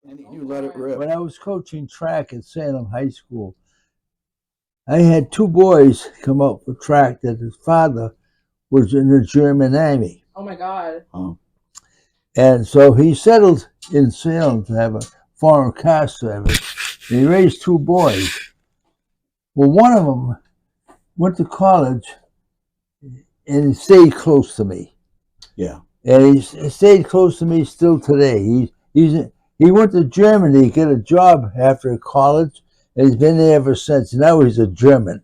And you let it rip. When I was coaching track at Salem High School, I had two boys come up for track that his father was in the German Army. Oh my God. Oh. And so he settled in Salem to have a foreign car service. And he raised two boys. Well, one of them went to college and he stayed close to me. Yeah. And he stayed close to me still today. He went to Germany to get a job after college, and he's been there ever since. Now he's a German.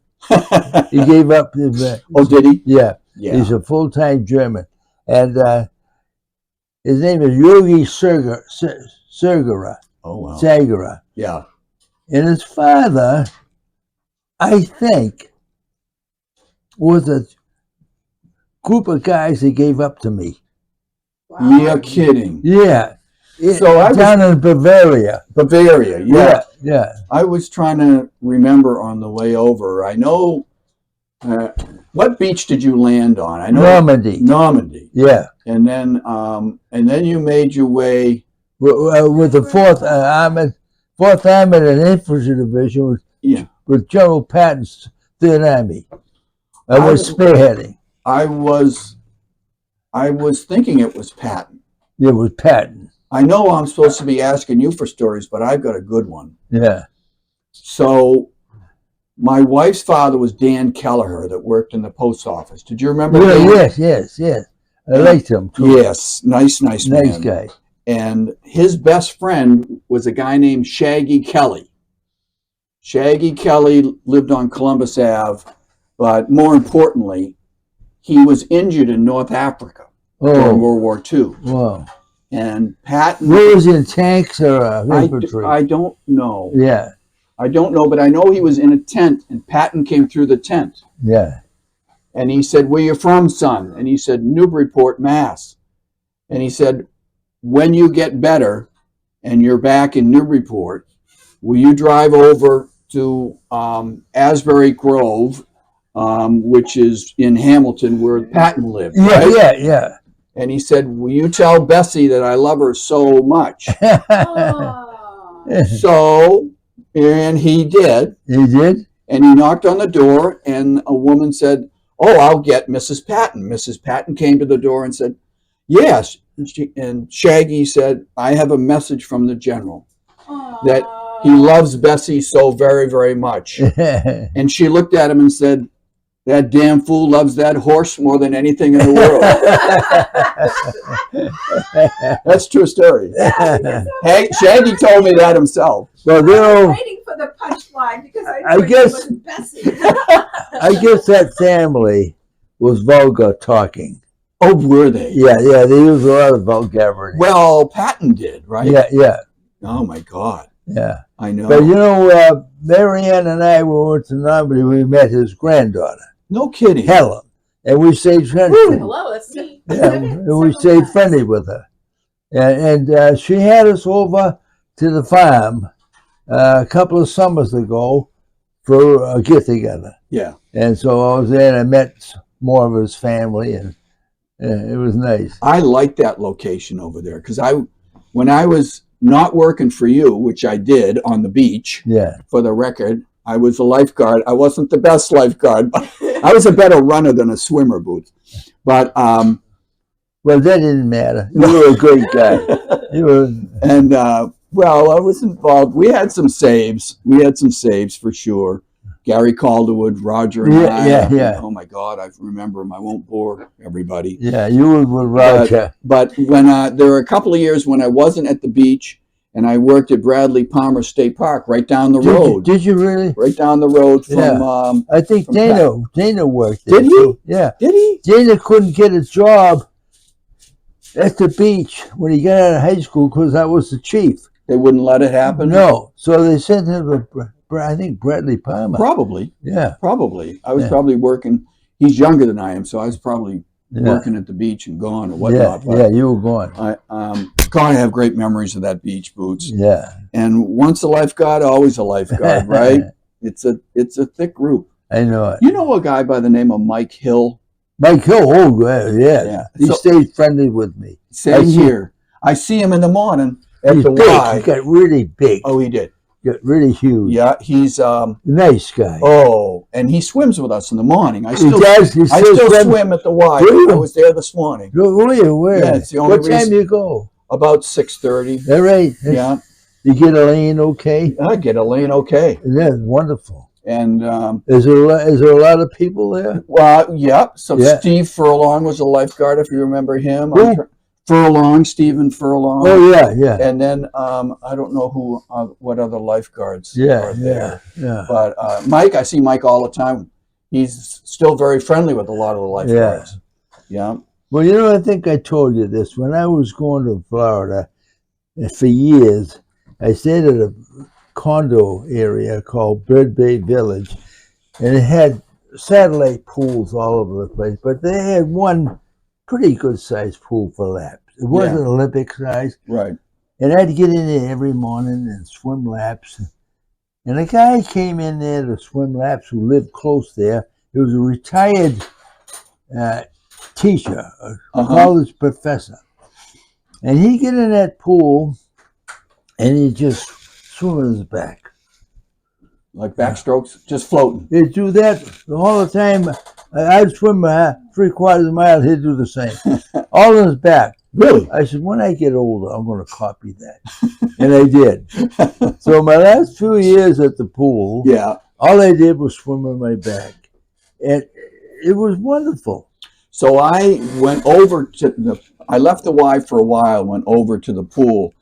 He gave up. Oh, did he? Yeah. Yeah. He's a full-time German. And his name is Yogi Sergera. Oh, wow. Sagara. Yeah. And his father, I think, was a group of guys that gave up to me. Wow. You're kidding. Yeah. So I was down in Bavaria. Bavaria, yeah. Yeah. I was trying to remember on the way over. I know, what beach did you land on? I know Normandy. Normandy. Yeah. And then you made your way with the Fourth Armored and Infantry Division with General Patton's Third Army. I was spearheading. I was thinking it was Patton. It was Patton. I know I'm supposed to be asking you for stories, but I've got a good one. Yeah. So my wife's father was Dan Kelleher that worked in the post office. Did you remember Dan? Yes. I liked him too. Yes, nice man. Nice guy. And his best friend was a guy named Shaggy Kelly. Shaggy Kelly lived on Columbus Ave, but more importantly, he was injured in North Africa during World War II. Wow. And Patton... Where was he, in tanks or infantry? I don't know. Yeah. I don't know, but I know he was in a tent, and Patton came through the tent. Yeah. And he said, "Where you from, son?" And he said, "Newburyport, Mass." And he said, "When you get better and you're back in Newburyport, will you drive over to Asbury Grove, which is in Hamilton, where Patton lived?" Right? Yeah. And he said, "Will you tell Bessie that I love her so much?" So, and he did. He did? And he knocked on the door, and a woman said, "Oh, I'll get Mrs. Patton." Mrs. Patton came to the door and said, "Yes." And Shaggy said, "I have a message from the general that he loves Bessie so very, very much." And she looked at him and said, "That damn fool loves that horse more than anything in the world." That's a true story. Hey, Shaggy told me that himself. Well, I was waiting for the punchline because I guess it was Bessie. I guess that family was vulgar talking. Oh, were they? Yeah, they used a lot of vulgarity. Well, Patton did, right? Yeah. Oh, my God. Yeah. I know. But, you know, Marianne and I went to Normandy. We met his granddaughter. No kidding. Helen. And we stayed friendly. Hello, that's me. Yeah, and we stayed friendly with her. And she had us over to the farm a couple of summers ago for a get-together. Yeah. And so I was there and I met more of his family, and it was nice. I like that location over there because when I was not working for you, which I did on the beach, for the record, I was a lifeguard. I wasn't the best lifeguard, but I was a better runner than a swimmer, Boots. But well, that didn't matter. You were a great guy. And well, I was involved. We had some saves. For sure. Gary Calderwood, Roger, and I. Yeah. Oh my God, I remember him. I won't bore everybody. Yeah, you were with Roger. But when there were a couple of years when I wasn't at the beach, and I worked at Bradley Palmer State Park, right down the road. Did you really? Right down the road from. I think Dana worked there. Did he? Yeah. Did he? Dana couldn't get a job at the beach when he got out of high school because I was the chief. They wouldn't let it happen? No. So they sent him to, I think, Bradley Palmer. Probably. Yeah. Probably. I was probably working. He's younger than I am, so I was probably working at the beach and gone or whatnot. Yeah, you were gone. God, I have great memories of that beach, Boots. Yeah. And once a lifeguard, always a lifeguard, right? It's a thick group. I know it. You know a guy by the name of Mike Hill? Mike Hill, yeah. He stayed friendly with me. Same here. I see him in the morning. at He's the big. Y. He got really big. Oh, he did. Got really huge. Yeah, he's Nice guy. oh, and he swims with us in the morning. I He still does. He I still still swims. swim at the Y. Do you? I was there this morning. Where you? Where? Yeah, it's the only what time reason- you go? About 6:30. All right. Yeah, You get a lane okay? I get a lane okay. That's wonderful. And Is there a lot of people there? well, yeah. So Yeah. Steve Furlong was a lifeguard, if you remember him. Who? Furlong, Stephen Furlong. Oh yeah, yeah, And then I don't know what other lifeguards yeah, are there. yeah. But Mike, I see Mike all the time. He's still very friendly with a lot of the lifeguards. Yeah. Well, you know, I think I told you this. When I was going to Florida for years, I stayed at a condo area called Bird Bay Village, and it had satellite pools all over the place. But they had one pretty good-sized pool for laps. It wasn't Olympic size, Right. and I'd get in there every morning and swim laps. And a guy came in there to swim laps who lived close there. He was a retired teacher, a college professor. And he'd get in that pool and he'd just swim on his back. Like backstrokes, just floating. He'd do that all the time. I'd swim 3/4 of a mile, he'd do the same. All on his back. Really? I said, when I get older, I'm going to copy that. And I did. So my last few years at the pool, Yeah. all I did was swim on my back. And it was wonderful. So I went over to I left the Y for a while, went over to the pool.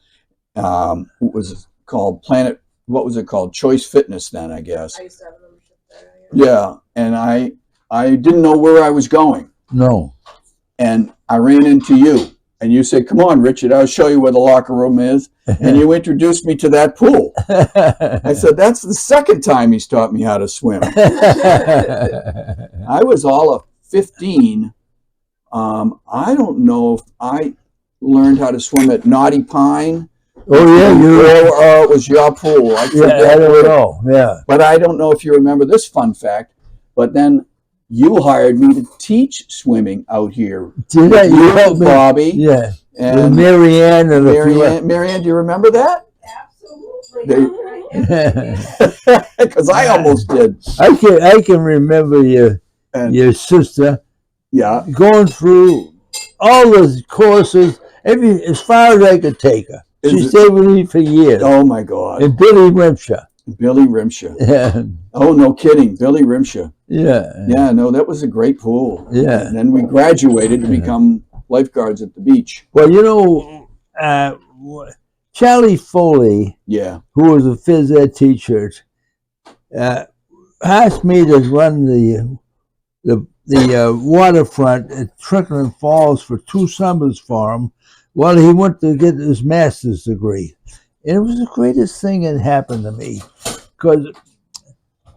It was called Planet, what was it called? Choice Fitness then, I guess. I used to have a membership there. Yeah. And I didn't know where I was going. No. And I ran into you. And you said, come on, Richard, I'll show you where the locker room is. And you introduced me to that pool. I said, that's the second time he's taught me how to swim. I was all of 15. I don't know if I learned how to swim at Naughty Pine. Oh, yeah, or it was your pool. I I don't know. Yeah. But I don't know if you remember this fun fact. But then you hired me to teach swimming out here. Did I? You helped and me? Bobby. Yeah. And Marianne and Marianne, do you remember that? Absolutely. Because I almost did. I can remember your sister Yeah. going through all the courses, as far as I could take her. She stayed with me for years. Oh my God. And Billy Rimshaw. Billy Rimshaw. Yeah. Oh, no kidding. Billy Rimshaw. Yeah. Yeah, no, that was a great pool. Yeah. And then we graduated to become lifeguards at the beach. Well, you know, Charlie Foley, Yeah. who was a phys ed teacher, asked me to run the waterfront at Trickling Falls for 2 summers for him while he went to get his master's degree. And it was the greatest thing that happened to me because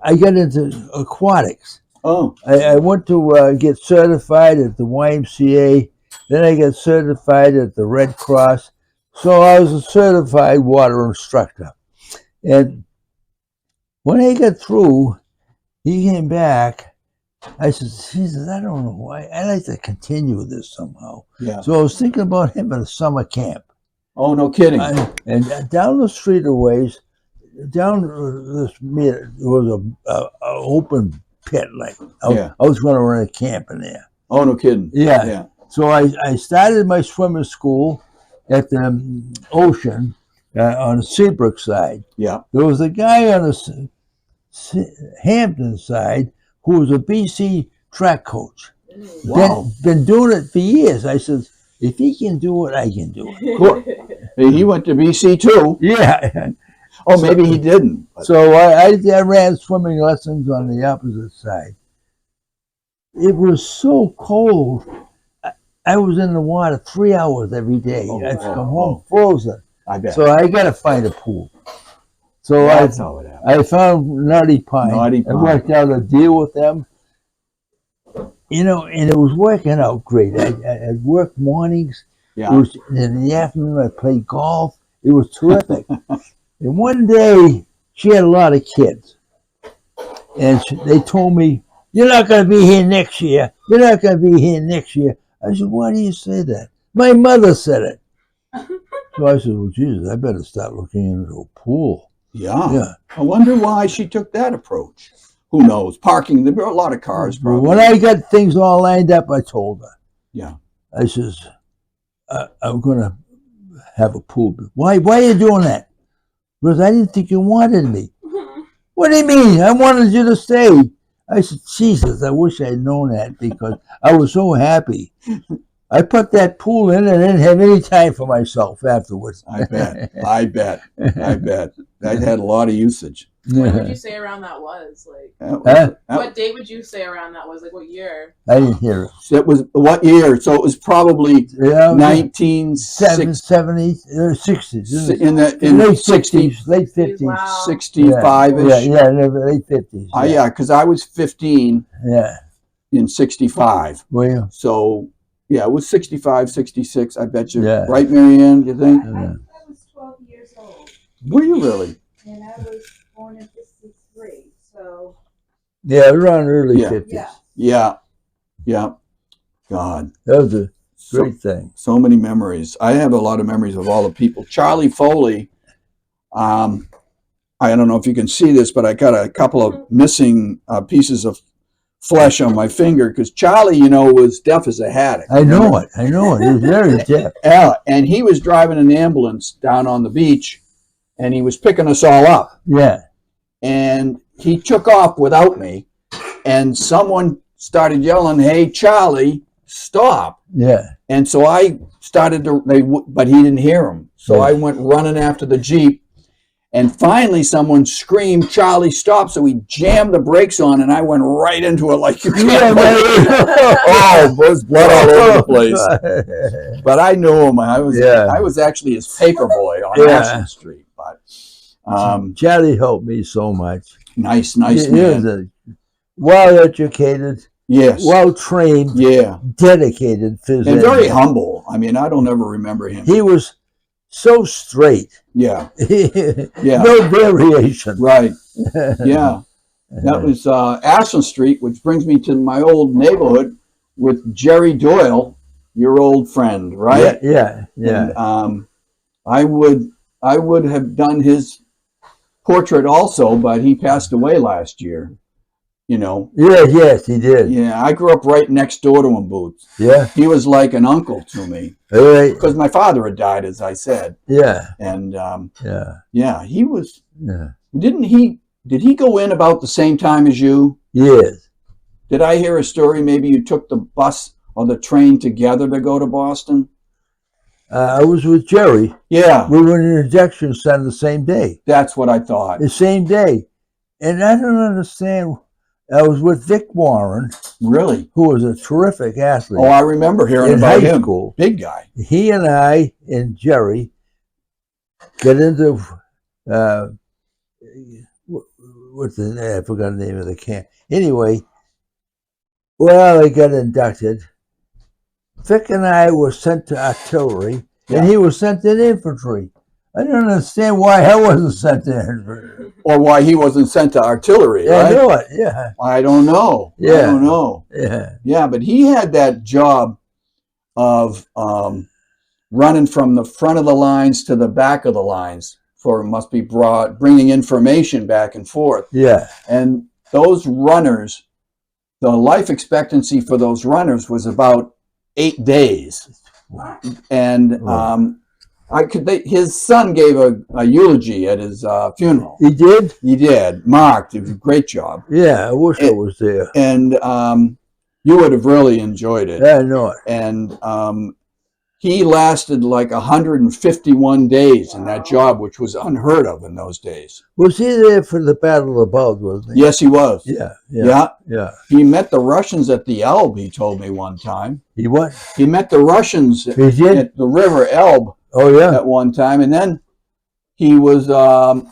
I got into aquatics. Oh. I went to get certified at the YMCA. Then I got certified at the Red Cross. So I was a certified water instructor. And when I got through, he came back. I said, Jesus, I don't know why. I'd like to continue this somehow. Yeah. So I was thinking about him at a summer camp. Oh, no kidding. And down the street a ways, down this there was a open pit. Like I was going to run a camp in there. Oh, no kidding. Yeah. Yeah. So I started my swimming school at the ocean on the Seabrook side. Yeah. There was a guy on the Hampton side who was a BC track coach. Wow. Been doing it for years. I said, if he can do it, I can do it. Cool. He went to BC too. Yeah. Oh, maybe he didn't. So I ran swimming lessons on the opposite side. It was so cold. I was in the water 3 hours every day. I'd come home frozen. I bet. So I got to find a pool. So That's how it happened. I found Naughty Pine. Naughty I Pine. worked out a deal with them. You know, and it was working out great. I'd work mornings. Yeah. It was, and in the afternoon, I played golf. It was terrific. And one day, she had a lot of kids. And they told me, you're not going to be here next year. You're not going to be here next year. I said, why do you say that? My mother said it. So I said, well, Jesus, I better start looking into a pool. Yeah. Yeah. I wonder why she took that approach. Who knows? Parking, there were a lot of cars Well, probably. when I got things all lined up, I told her. Yeah. I says, I'm going to have a pool. Why are you doing that? Because I didn't think you wanted me. What do you mean? I wanted you to stay. I said, Jesus, I wish I had known that because I was so happy. I put that pool in and I didn't have any time for myself afterwards. I bet. That had a lot of usage. When would you say around that was? Like, what date would you say around that was? Like, what year? I didn't hear it. It was what year? So it was probably 1960, 60s. in late 60, 50s, late 50s. Wow. 65-ish. Yeah, late 50s. Yeah, because I was 15 Yeah. in 65. Well, So, yeah, it was 65, 66, I bet you. Yeah. Right, Marianne, you think? I was 12 years old, Were you really? and I was born in 53, so yeah, around early Yeah. 50s. yeah. Yeah. God. That was a So, great thing. so many memories. I have a lot of memories of all the people. Charlie Foley, I don't know if you can see this, but I got a couple of missing pieces of flesh on my finger because Charlie, was deaf as a haddock. I know it. He was very deaf. Yeah, and he was driving an ambulance down on the beach, and he was picking us all up. Yeah. And he took off without me, and someone started yelling, "Hey, Charlie, stop!" Yeah. And so I started to, but he didn't hear him. So Yeah. I went running after the Jeep, and finally someone screamed, "Charlie, stop!" So he jammed the brakes on, and I went right into it like you can't believe. Oh, there's blood all over the place. But I knew him. I was actually his paper boy on Ashland Street. But Charlie helped me so much. nice He man. was a well-educated, Yes. well-trained, Yeah. dedicated physician. And very humble. I mean, I don't ever remember him. He was so straight. Yeah. No variation. Right. Yeah. That was Ashland Street, which brings me to my old neighborhood with Jerry Doyle, your old friend, right? Yeah. And, I would have done his portrait also, but he passed away last year. Yes, he did. Yeah, I grew up right next door to him, Boots. Yeah. He was like an uncle to me All right. because my father had died, as I said. Yeah. And Yeah. he was. Yeah. Did he go in about the same time as you? Yes. Did I hear a story? Maybe you took the bus or the train together to go to Boston? I was with Jerry. Yeah, We were in an injection center the same day. that's what I thought. The same day. And I don't understand. I was with Vic Warren, Really? who was a terrific athlete. Oh, I remember hearing in about high him. school. Big guy. He and I and Jerry got into what's the name? I forgot the name of the camp. Anyway, well, I got inducted. Vic and I were sent to artillery, and he was sent to infantry. I don't understand why I wasn't sent to infantry. Or why he wasn't sent to artillery, Yeah, right? I know it. Yeah, I don't know. I Yeah. don't know. yeah, Yeah, but he had that job of running from the front of the lines to the back of the lines bringing information back and forth. yeah. And those runners, the life expectancy for those runners was about 8 days. And his son gave a eulogy at his funeral. He did? He did. Mark did a great job. Yeah, I wish I was there. And you would have really enjoyed it. Yeah, I know it. And he lasted like 151 days in that job, which was unheard of in those days. Was he there for the Battle of Bulge, wasn't he? Yes, he was. Yeah. He met the Russians at the Elbe, he told me one time. He what? He met the Russians He did? at the river Elbe Oh, yeah. at one time. And then he was a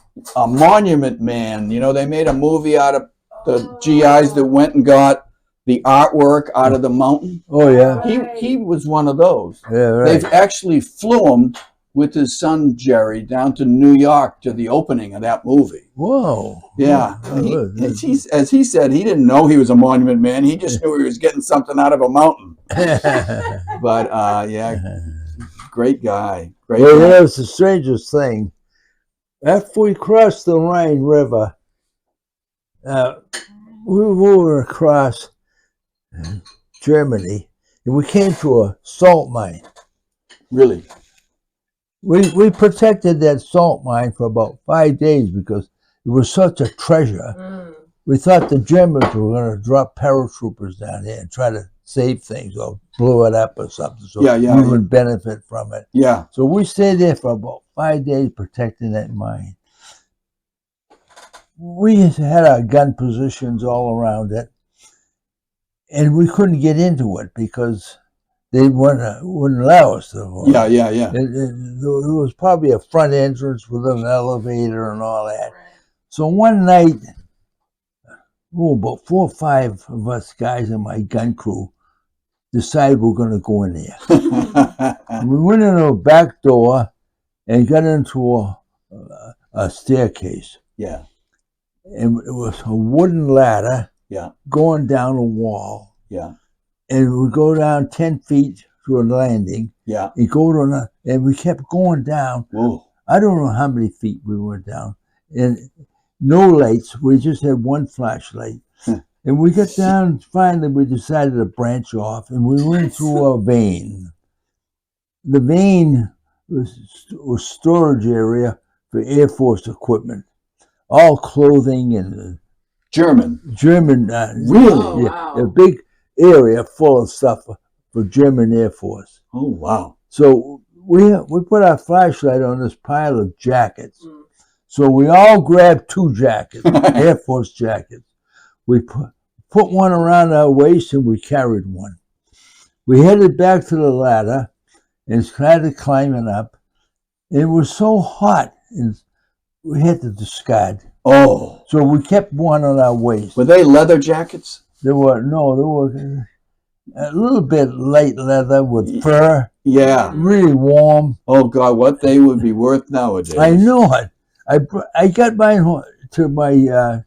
monument man. They made a movie out of the GIs that went and got the artwork out of the mountain. Oh, yeah. He was one of those. Yeah, right. They've actually flew him with his son Jerry down to New York to the opening of that movie. Whoa. Yeah. Oh, As he said, he didn't know he was a monument man. He just knew he was getting something out of a mountain. But, great guy. Great Well, guy. that was the strangest thing. After we crossed the Rhine River, we were moving across Germany, and we came to a salt mine. Really? We protected that salt mine for about 5 days because it was such a treasure. We thought the Germans were going to drop paratroopers down there and try to save things or blow it up or something, so we would benefit from it. Yeah. So we stayed there for about 5 days protecting that mine. We had our gun positions all around it, and we couldn't get into it because they wouldn't allow us to. Yeah. It was probably a front entrance with an elevator and all that. So one night, about 4 or 5 of us guys in my gun crew decided we're going to go in there. We went in a back door and got into a staircase. Yeah. And it was a wooden ladder going down a wall. Yeah. And we go down 10 feet to a landing. Yeah. And go to and we kept going down. Whoa. I don't know how many feet we went down. And no lights. We just had one flashlight. And we got down, finally we decided to branch off, and we went through a vein. The vein was storage area for Air Force equipment. All clothing and German. Really? Wow. A big area full of stuff for German Air Force. Oh, wow. So we put our flashlight on this pile of jackets. So we all grabbed 2 jackets, Air Force jackets. We put one around our waist and we carried one. We headed back to the ladder and started climbing up. It was so hot and we had to discard. Oh. So we kept one on our waist. Were they leather jackets? They were a little bit light leather with fur. Yeah. Really warm. Oh, God, what they would be worth nowadays. I know it. I got mine to my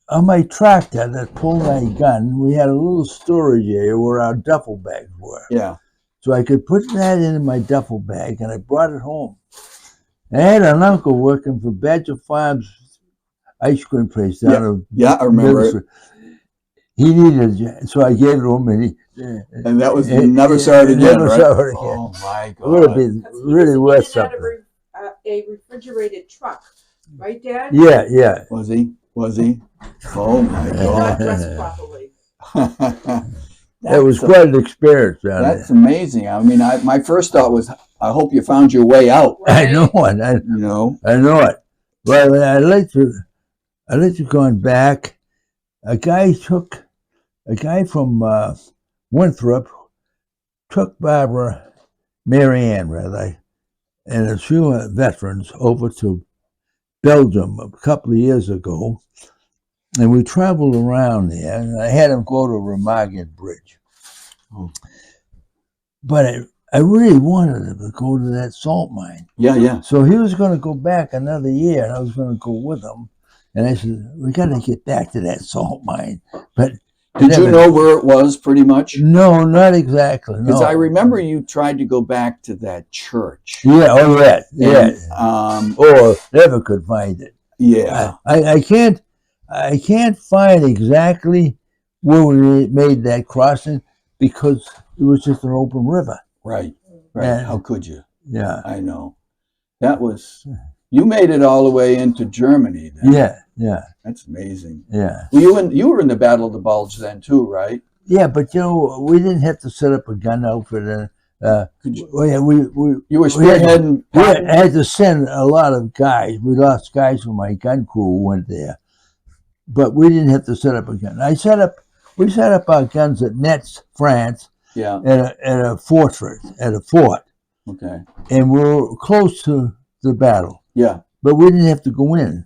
on my tractor that pulled my gun. We had a little storage area where our duffel bags were. Yeah. So I could put that in my duffel bag, and I brought it home. I had an uncle working for Badger Farms ice cream place down in I remember it. He needed, so I gave it to him, And that was never saw it again, never right? saw it again. Oh my It would have God. been really worth He had something. a refrigerated truck, right, Dad? Yeah. Was he? Oh my Not God. dressed properly. That was quite an experience down That's there. amazing. I mean, my first thought was, I hope you found your way out. I know it. You know? I know it. Well, I'd like to go back. A guy from Winthrop took Marianne, and a few veterans over to Belgium a couple of years ago, and we traveled around there, and I had him go to Remagen Bridge. Oh. But I really wanted him to go to that salt mine. Yeah. So he was going to go back another year, and I was going to go with him. And I said, we got to get back to that salt mine. But Did you know where it was pretty much? No, not exactly. Because No. I remember you tried to go back to that church. Yeah, yeah. And, Never could find it. yeah. I can't find exactly where we made that crossing because it was just an open river. Right. And- How could you? Yeah. I know. That was, you made it all the way into Germany then. Yeah. That's amazing. Yeah. Well, you were in the Battle of the Bulge then too, right? Yeah, but we didn't have to set up a gun outfit. And You we were spearheading. had to send a lot of guys. We lost guys from my gun crew who went there, but we didn't have to set up a gun. We set up our guns at Metz, France, Yeah. at a fortress, at a fort, Okay. and we were close to the battle, Yeah. but we didn't have to go in.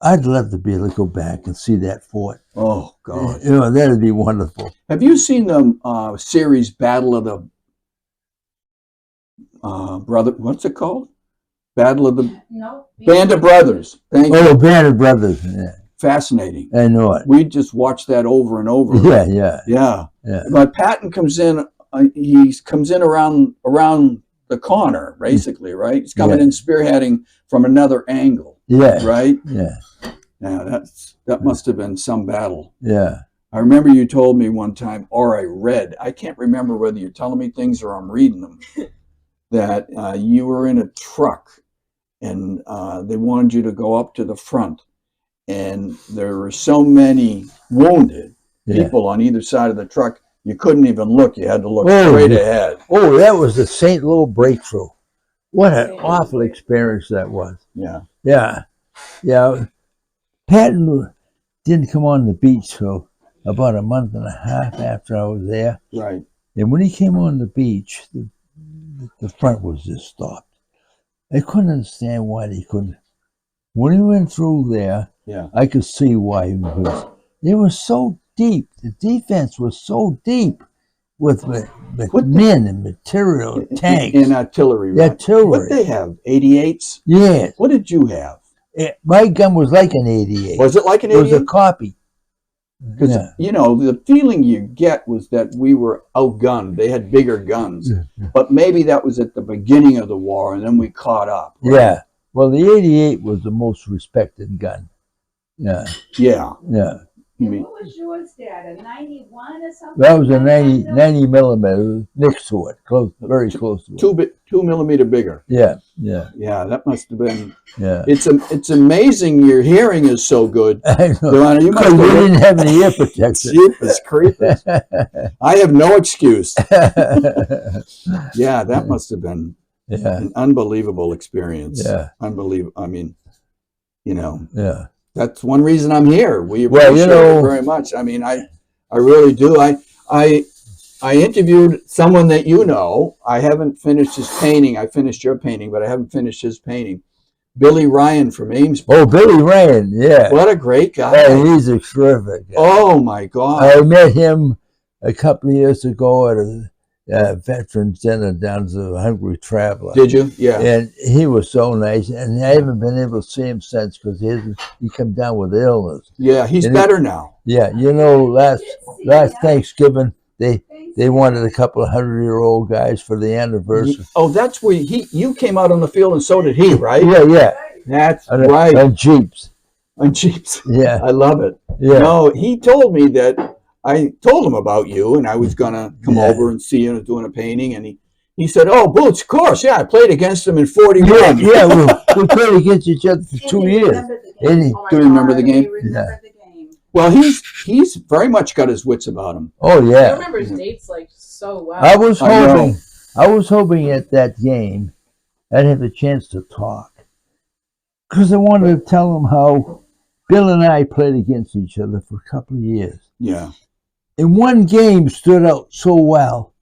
I'd love to be able to go back and see that fort. Oh God. That'd be wonderful. Have you seen the series Battle of the Brother? What's it called? Battle of the No. Band of Brothers. Thank you. Oh, Band of Brothers. Yeah, Fascinating. I know it. We just watched that over and over. Yeah. Yeah. But Patton comes in. He comes in around the corner, basically, right? He's coming in spearheading from another angle. Yeah. Right? Yeah. Yeah, that must have been some battle. Yeah. I remember you told me one time, or I read, I can't remember whether you're telling me things or I'm reading them, that you were in a truck and they wanted you to go up to the front. And there were so many wounded people on either side of the truck, you couldn't even look. You had to look straight ahead. Oh, that was the St. Louis breakthrough. What an awful experience that was. Yeah. Yeah. Yeah. Patton didn't come on the beach till about a month and a half after I was there. Right. And when he came on the beach, the front was just stopped. I couldn't understand why they couldn't. When he went through there, I could see why, because it was so deep. The defense was so deep with men and material, tanks. And artillery. Right? Artillery. What did they have? 88s? Yes. What did you have? My gun was like an 88. Was it like an 88? It was a copy. Because, you know, the feeling you get was that we were outgunned. They had bigger guns. But maybe that was at the beginning of the war, and then we caught up. Right? Yeah. Well, the 88 was the most respected gun. Yeah. Yeah. Yeah. And what was yours, Dad? A 91 or something? That was a 90 millimeter next to it, very close to it. 2 millimeter bigger. Yeah, yeah. Yeah, that must have been. Yeah. It's amazing your hearing is so good. I know. Joanna, you must have didn't have any ear protection. Jeepers creepers. I have no excuse. Yeah, that must have been an unbelievable experience. Yeah. Unbelievable. I mean, you know. Yeah. That's one reason I'm here. We appreciate it very much. I mean, I really do. I interviewed someone that you know. I haven't finished his painting. I finished your painting, but I haven't finished his painting. Billy Ryan from Amesbury. Oh, Billy Ryan, yeah. What a great guy. Yeah, he's a terrific guy. Oh, my God. I met him a couple of years ago at a Veterans Dinner down to the Hungry Traveler. Did you? Yeah. And he was so nice, and I haven't been able to see him since because he came down with illness. Yeah, he's better now. Yeah, you know, last Thanksgiving they wanted a couple of 100-year-old guys for the anniversary. Oh, that's where you came out on the field, and so did he, right? Yeah. That's right. On Jeeps. On Jeeps. Yeah. I love it. Yeah. No, he told me that. I told him about you, and I was going to come over and see you doing a painting, and he said, oh, Boots, of course, yeah, I played against him in 41. Yeah, we played against each other for 2 years. Do you remember the game? Remember the game. Well, he's very much got his wits about him. Oh, yeah. He remembers dates like so well. I was hoping at that game I'd have a chance to talk, because I wanted to tell him how Bill and I played against each other for a couple of years. Yeah. And one game stood out so well.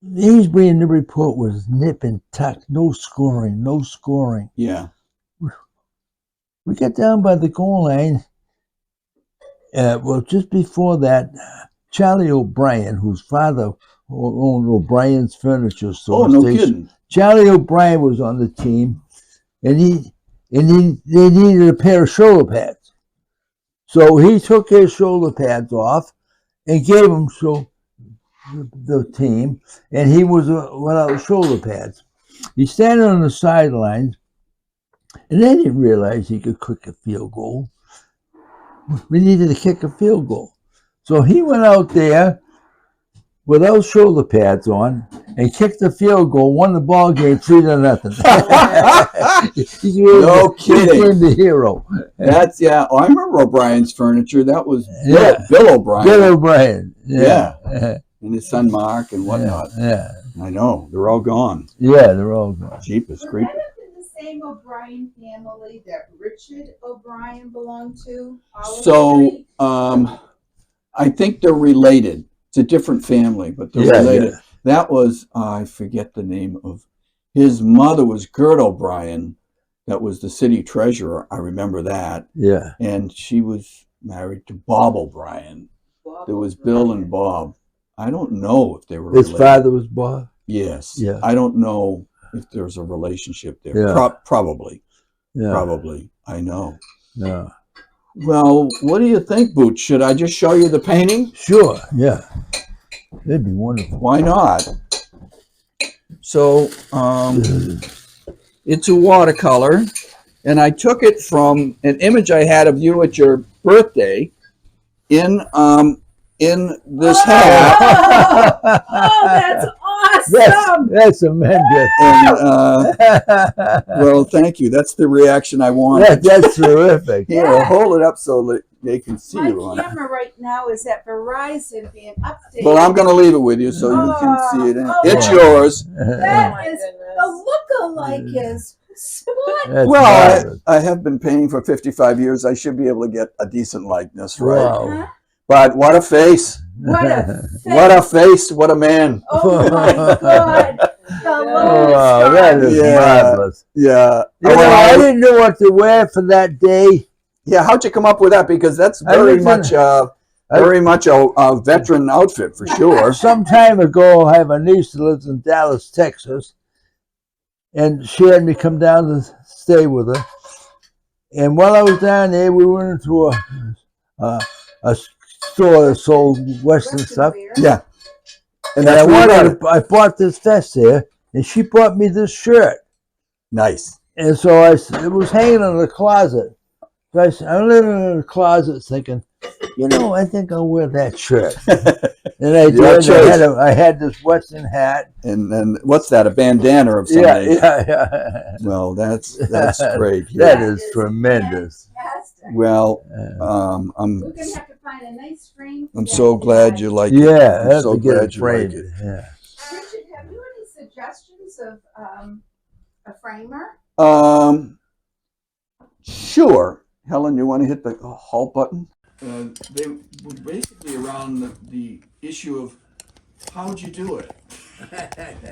Amesbury in the report was nip and tuck, no scoring. Yeah. We got down by the goal line. Well, just before that, Charlie O'Brien, whose father owned O'Brien's Furniture Store. Oh, no kidding. Charlie O'Brien was on the team, and they needed a pair of shoulder pads. So he took his shoulder pads off and gave them to the team, and he was without shoulder pads. He's standing on the sidelines, and then he realized he could kick a field goal. We needed to kick a field goal. So he went out there without shoulder pads on and kicked the field goal, won the ball game 3-0. No kidding. He became the hero. That's, yeah. Oh, I remember O'Brien's Furniture. That was Bill O'Brien. Bill O'Brien. Yeah. And his son Mark and whatnot. Yeah. I know. They're all gone. Yeah, they're all gone. Jeepers Was creepers. that in the same O'Brien family that Richard O'Brien belonged to? So, I think they're related. It's a different family, but they're related. Yeah. That was, I forget the name of, his mother was Gert O'Brien. That was the city treasurer. I remember that. Yeah. And she was married to Bob O'Brien. There was Bill and Bob. I don't know if they were His related. father was Bob? Yes. Yeah. I don't know if there's a relationship there. Yeah. Probably. Yeah. Probably. I know. Yeah. Well, what do you think, Boots? Should I just show you the painting? Sure, yeah. That'd be wonderful. Why not? So it's a watercolor, and I took it from an image I had of you at your birthday in this hat. Oh, that's awesome! That's tremendous. And, well, thank you. That's the reaction I wanted. That's terrific. Here, I'll hold it up so that they can see My you on it. camera right now is at Verizon being updated. Well, I'm going to leave it with you so you can see it. It's Oh. yours. That my is goodness. the look-alike is what? That's Well, marvelous. I have been painting for 55 years. I should be able to get a decent likeness, right? Wow. Huh? But what a face. What a face. What a face. What a man. Oh my God. The Oh, lowest that is Yeah. marvelous. Yeah. You know, I didn't know what to wear for that day. Yeah, how'd you come up with that? Because that's I very lived much a veteran outfit for sure. Some time ago, I have a niece that lives in Dallas, Texas, and she had me come down to stay with her. And while I was down there, we went into a store that sold Western stuff. wear. Yeah. And And that's where you got it. I bought this vest there, and she bought me this shirt. Nice. And so it was hanging in the closet. So I'm living in the closet thinking, I think I'll wear that shirt. And I Your did. choice. I had this Western hat. And what's that? A bandana of some Yeah, age? yeah. Well, that's great. That Yeah. is tremendous. Fantastic. Well, We're I'm gonna have to find a nice frame. I'm so glad you like it. Yeah, I I'm have so to get glad it you like framed. it. Yeah. Richard, have you any suggestions of a framer? Sure. Helen, you want to hit the halt button? They were basically around the issue of how'd you do it?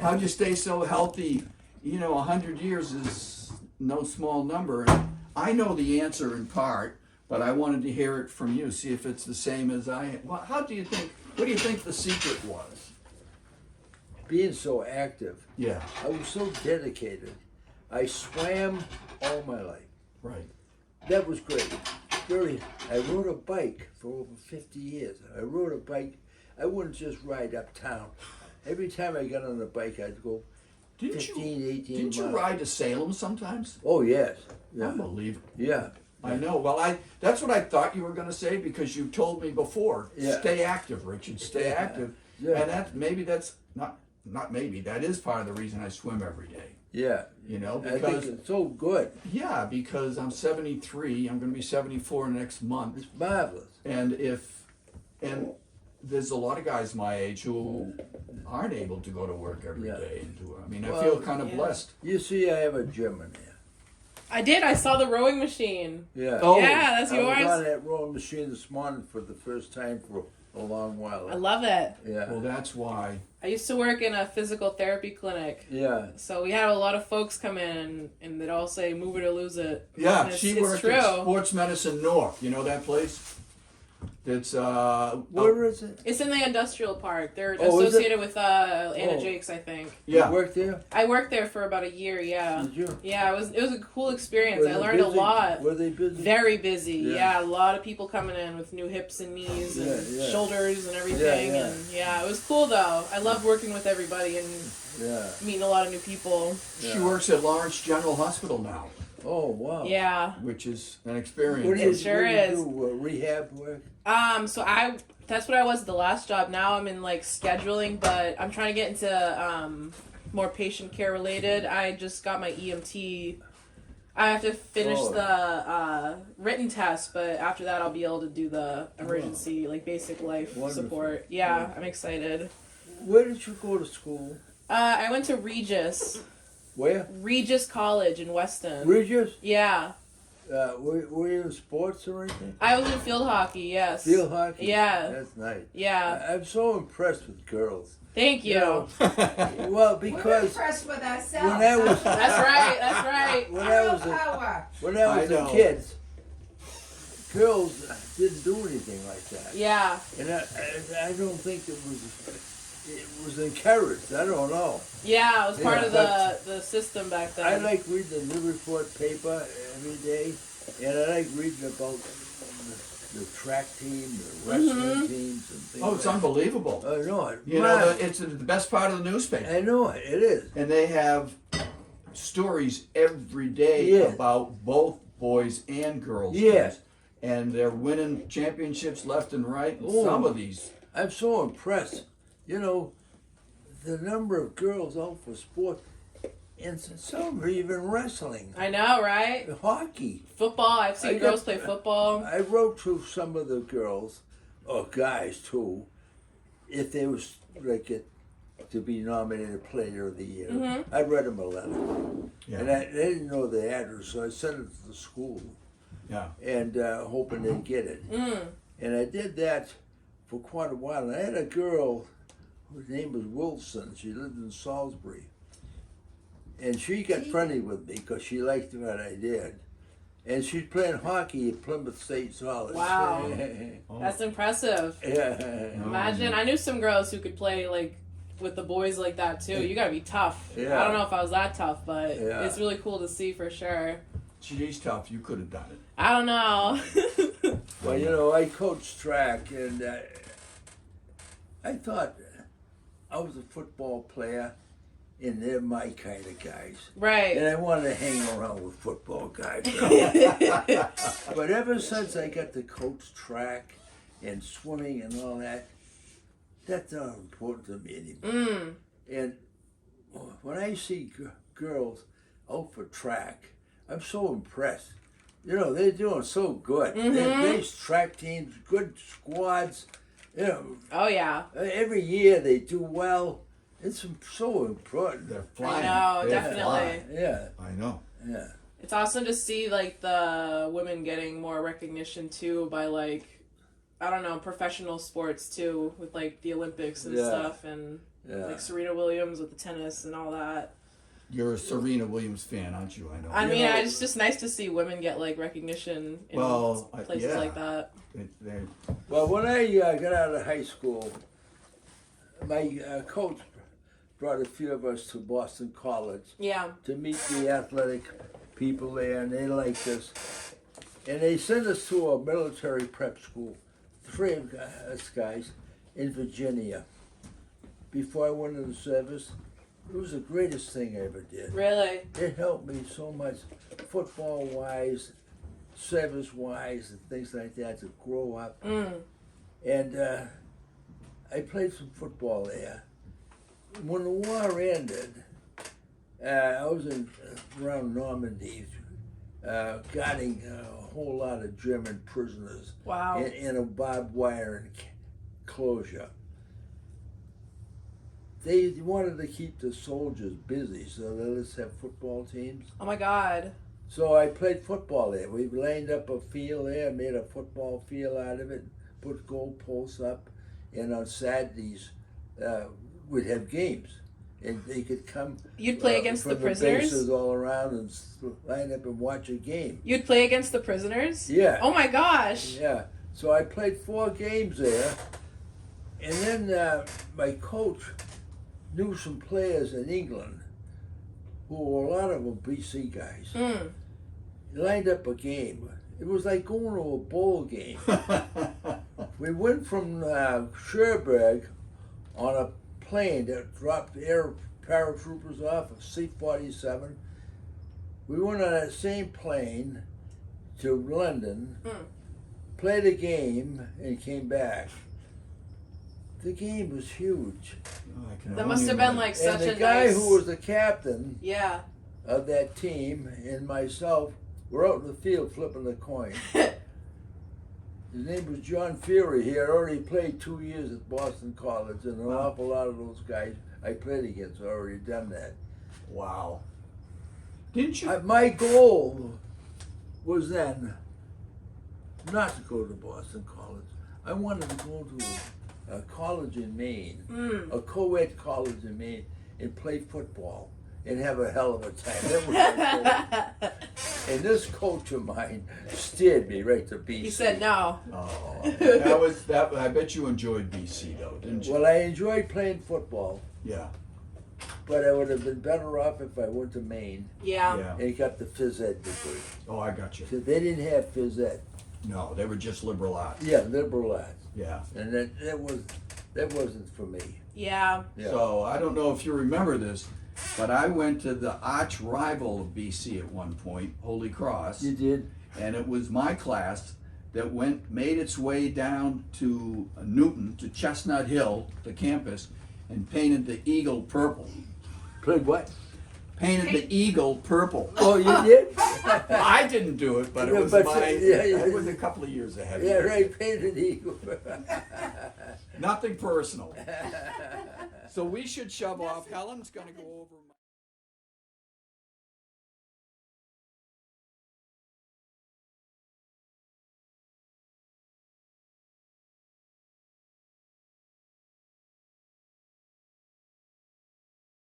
How'd you stay so healthy? 100 years is no small number. And I know the answer in part, but I wanted to hear it from you, see if it's the same as I am. Well, what do you think the secret was? Being so active, Yeah, I was so dedicated. I swam all my life. right. That was great. I rode a bike for over 50 years. I rode a bike. I wouldn't just ride uptown. Every time I got on the bike, I'd go 15, 18 Didn't you miles. ride to Salem sometimes? Oh, yes. Yeah. Unbelievable. Yeah. I know. Well, that's what I thought you were going to say because you told me before. Yeah. Stay active, Richard. Stay active. Yeah. And that is part of the reason I swim every day. Yeah. I I think because it's so good. because I'm 73. I'm going to be 74 next month. It's marvelous. And there's a lot of guys my age who aren't able to go to work every day and do it. I mean, I feel kind of blessed. You see, I have a gym in there. I did. I saw the rowing machine. Yeah. Oh. Yeah, that's I was on yours. that rowing machine this morning for the first time for a long while. I love it. Yeah. Well, that's why. I used to work in a physical therapy clinic. Yeah. So we had a lot of folks come in and they'd all say, move it or lose it. Yeah, And she it's worked true. at Sports Medicine North. You know that place? It's Where is it? It's in the industrial park. They're Oh, is it? associated with Anna Oh. Jakes, I think. yeah. You worked there? I worked there for about a year, yeah. Did you? Yeah, it was a cool experience. Were I they learned a busy? lot. Were they busy? Very busy, Yeah. yeah. A lot of people coming in with new hips and knees and Yeah. shoulders and everything. Yeah. And yeah, it was cool though. I loved working with everybody and Yeah. meeting a lot of new people. She works at Lawrence General Hospital now, Oh, wow. Yeah. which is an What experience. do you, It sure what do you is. do? Rehab work? So that's what I was the last job. Now I'm in like scheduling, but I'm trying to get into more patient care related. I just got my EMT. I have to finish Oh. the written test, but after that I'll be able to do the emergency, like basic life Wonderful. support. Yeah, I'm excited. Where did you go to school? I went to Regis College in Weston. Regis? Yeah, Were you in sports or anything? I was in field hockey. Yes. Field hockey? Yeah. That's nice. Yeah. I'm so impressed with girls. Thank you. Well, We're because impressed with ourselves. when I was That's right. That's right. when I Girl was a, power. when I was I a know. kid, girls didn't do anything like that. Yeah. And I don't think it was encouraged. I don't know. Yeah, it was part Yeah, of the system back then. I like reading the New Report paper every day, and I like reading about the track team, the wrestling teams, and things. Oh, it's like unbelievable. that. I know it. You know, it's the best part of the newspaper. I know it. It is. And they have stories every day Yeah. about both boys and girls. Yeah. teams. And they're winning championships left and right. And Oh. some of these. I'm so impressed. You know, the number of girls out for sport, and some are even wrestling, I know, right? hockey. Football. I've seen I girls got- play football. I wrote to some of the girls, or guys too, if they was like it to be nominated Player of the Year. Mhm. I read them a letter, Yeah. and they didn't know the address, so I sent it to the school, Yeah. and hoping they'd get it. Mm. And I did that for quite a while. And I had a girl whose name was Wilson. She lived in Salisbury. And she got friendly with me because she liked what I did. And she's playing hockey at Plymouth State College. Wow. Oh. That's impressive. Yeah. Imagine. I knew some girls who could play like with the boys like that too. You gotta be tough. Yeah. I don't know if I was that tough, but Yeah. it's really cool to see for sure. She's tough. You could have done it. I don't know. Well, you know, I coached track, and I thought I was a football player, and they're my kind of guys. Right. And I wanted to hang around with football guys. But ever since I got to coach track and swimming and all that, that's not important to me anymore. Mm. And when I see girls out for track, I'm so impressed. You know, they're doing so good. These track teams, good squads. You know, Oh yeah. every year they do well. It's so important. They're flying. know, They're definitely. flying. Yeah, I know. yeah. It's awesome to see like the women getting more recognition too by like I don't know, professional sports too, with like the Olympics and Yeah. stuff and Yeah. like Serena Williams with the tennis and all that. You're a Serena Williams fan, aren't you? I know. I You mean, know- it's just nice to see women get like recognition in Well, places yeah. like that. They're- Well, when I got out of high school, my coach brought a few of us to Boston College Yeah. to meet the athletic people there, and they liked us. And they sent us to a military prep school, three of us guys, in Virginia. Before I went into the service, it was the greatest thing I ever did. Really? It helped me so much, football-wise, service-wise, and things like that, to grow up. Mm. And I played some football there. When the war ended, I was around Normandy, guarding a whole lot of German prisoners Wow. in a barbed wire enclosure. They wanted to keep the soldiers busy, so they let us have football teams. Oh my God. So I played football there. We lined up a field there, made a football field out of it, put goal posts up, and on Saturdays we'd have games, and they could come. You'd play against from the prisoners? bases all around and line up and watch a game. You'd play against the prisoners? Yeah. Oh my gosh. Yeah. So I played 4 games there, and then my coach knew some players in England who were a lot of them BC guys. Mm. He lined up a game. It was like going to a bowl game. We went from Cherbourg on a plane that dropped air paratroopers off of C-47. We went on that same plane to London, played a game, and came back. The game was huge. Oh, I can That only must have been imagine. like such And the a guy nice. who was the captain Yeah. of that team and myself were out in the field flipping the coin. His name was John Fury. He had already played 2 years at Boston College, and an awful lot of those guys I played against had already done that. Wow. Didn't you? My goal was then not to go to Boston College. I wanted to go to a college in Maine, Mm. a co-ed college in Maine, and play football and have a hell of a time. That was my goal. And this coach of mine steered me right to BC. He said no. Oh, that was that. I bet you enjoyed BC though, didn't you? Well, I enjoyed playing football, Yeah. but I would have been better off if I went to Maine Yeah. Yeah. and got the phys ed degree. Oh, I got you. So they didn't have phys ed. No, they were just liberal arts. Yeah, liberal arts. Yeah. And that wasn't for me. Yeah. Yeah. So I don't know if you remember this, but I went to the arch rival of BC at one point, Holy Cross, You did? and it was my class that made its way down to Newton, to Chestnut Hill, the campus, and painted the eagle purple. Played what? Painted the eagle purple. Oh, you did? I didn't do it, but it Yeah, was but I was a couple of years ahead. Yeah, of me. right, painted eagle. Nothing personal. So we should shove off. Helen's going to go over.